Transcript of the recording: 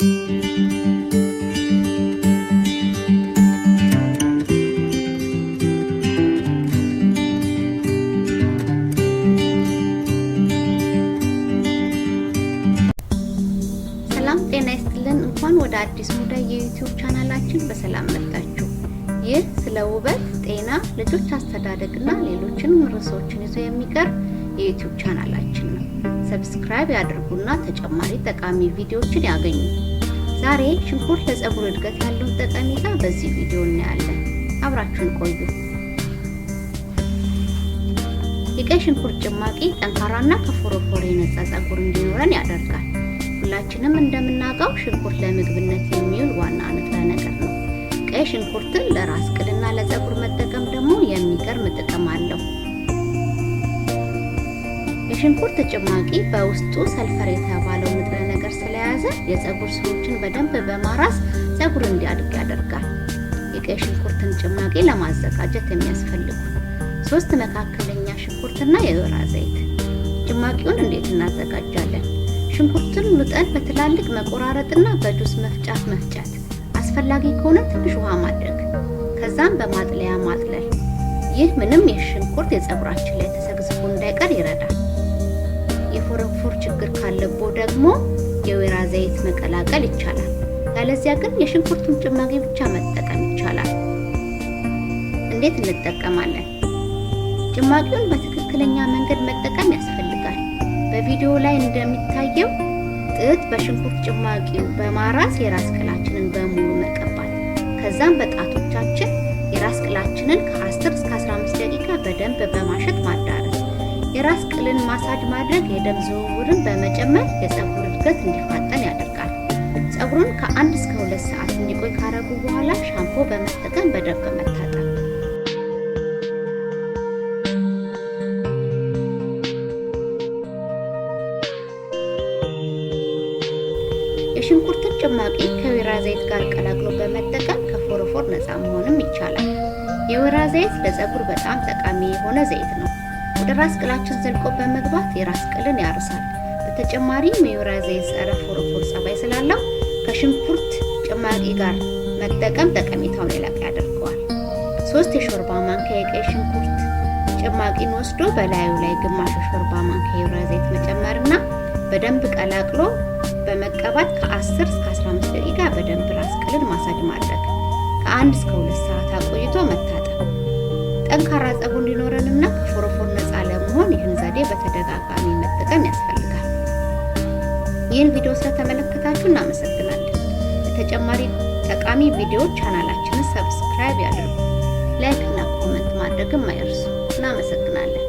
ሰላም ጤና ይስጥልን። እንኳን ወደ አዲስ ሙዳይ የዩቲዩብ ቻናላችን በሰላም መጣችሁ። ይህ ስለ ውበት፣ ጤና፣ ልጆች አስተዳደግና ሌሎችንም ርዕሶችን ይዞ የሚቀርብ የዩቲዩብ ቻናላችን ነው። ሰብስክራይብ ያድርጉና ተጨማሪ ጠቃሚ ቪዲዮዎችን ያገኙ። ዛሬ ሽንኩርት ለፀጉር እድገት ያለውን ጠቀሜታ በዚህ ቪዲዮ እናያለን። አብራችሁን ቆዩ። የቀይ ሽንኩርት ጭማቂ ጠንካራና ከፎረፎር የነጻ ፀጉር እንዲኖረን ያደርጋል። ሁላችንም እንደምናውቀው ሽንኩርት ለምግብነት የሚውል ዋና ንጥረ ነገር ነው። ቀይ ሽንኩርትን ለራስ ቅልና ለፀጉር መጠቀም ደግሞ የሚገርም ጥቅም አለው። የሽንኩርት ጭማቂ በውስጡ ሰልፈር የተባለው ንጥረ ነገር ስለያዘ የፀጉር ስሮችን በደንብ በማራስ ፀጉር እንዲያድግ ያደርጋል። የቀይ ሽንኩርትን ጭማቂ ለማዘጋጀት የሚያስፈልጉ 3 መካከለኛ ሽንኩርትና የወይራ ዘይት። ጭማቂውን እንዴት እናዘጋጃለን? ሽንኩርቱን ልጠን በትላልቅ መቆራረጥና በጁስ መፍጫት መፍጨት፣ አስፈላጊ ከሆነ ትንሽ ውሃ ማድረግ፣ ከዛም በማጥለያ ማጥለል። ይህ ምንም የሽንኩርት የፀጉራችን ላይ ተሰግዝፎ እንዳይቀር ይረዳል። የፎረፎር ችግር ካለብዎ ደግሞ የወይራ ዘይት መቀላቀል ይቻላል። ያለዚያ ግን የሽንኩርቱን ጭማቂ ብቻ መጠቀም ይቻላል። እንዴት እንጠቀማለን? ጭማቂውን በትክክለኛ መንገድ መጠቀም ያስፈልጋል። በቪዲዮ ላይ እንደሚታየው ጥጥ በሽንኩርት ጭማቂው በማራስ የራስ ቅላችንን በሙሉ መቀባት፣ ከዛም በጣቶቻችን የራስ ቅላችንን ከ10 እስከ 15 ደቂቃ በደንብ በማሸት ማዳረስ። የራስ ቅልን ማሳጅ ማድረግ የደም ዝውውርን በመጨመር የፀጉር እድገት እንዲፋጠን ያደርጋል። ፀጉሩን ከ1 እስከ 2 ሰዓት እንዲቆይ ካረጉ በኋላ ሻምፖ በመጠቀም በደንብ መታጠብ። የሽንኩርትን ጭማቂ ከወይራ ዘይት ጋር ቀላቅሎ በመጠቀም ከፎረፎር ነፃ መሆንም ይቻላል። የወይራ ዘይት ለፀጉር በጣም ጠቃሚ የሆነ ዘይት ነው። ወደ ራስ ቅላችን ዘልቆ በመግባት የራስ ቅልን ያርሳል። በተጨማሪም የወይራ ዘይት ጸረ ፎረፎር ጸባይ ስላለው ከሽንኩርት ጭማቂ ጋር መጠቀም ጠቀሜታውን የላቀ ያደርገዋል። 3 የሾርባ ማንኪያ የቀይ ሽንኩርት ጭማቂን ወስዶ በላዩ ላይ ግማሽ የሾርባ ማንኪያ የወይራ ዘይት መጨመርና በደንብ ቀላቅሎ በመቀባት ከ10 እስከ 15 ደቂቃ በደንብ ራስ ቅልን ማሳጅ ማድረግ። ከ1 እስከ 2 ሰዓት አቆይቶ መታጠብ። ጠንካራ ፀጉር እንዲኖረንና ከፎረፎር ነፃ ለመሆን ይህን ዘዴ በተደጋጋሚ መጠቀም ያስፈልጋል። ይህን ቪዲዮ ስለተመለከታችሁ እናመሰግናለን። ለተጨማሪ ጠቃሚ ቪዲዮዎች ቻናላችንን ሰብስክራይብ ያድርጉ። ላይክ እና ኮሜንት ማድረግም አይርሱ። እናመሰግናለን።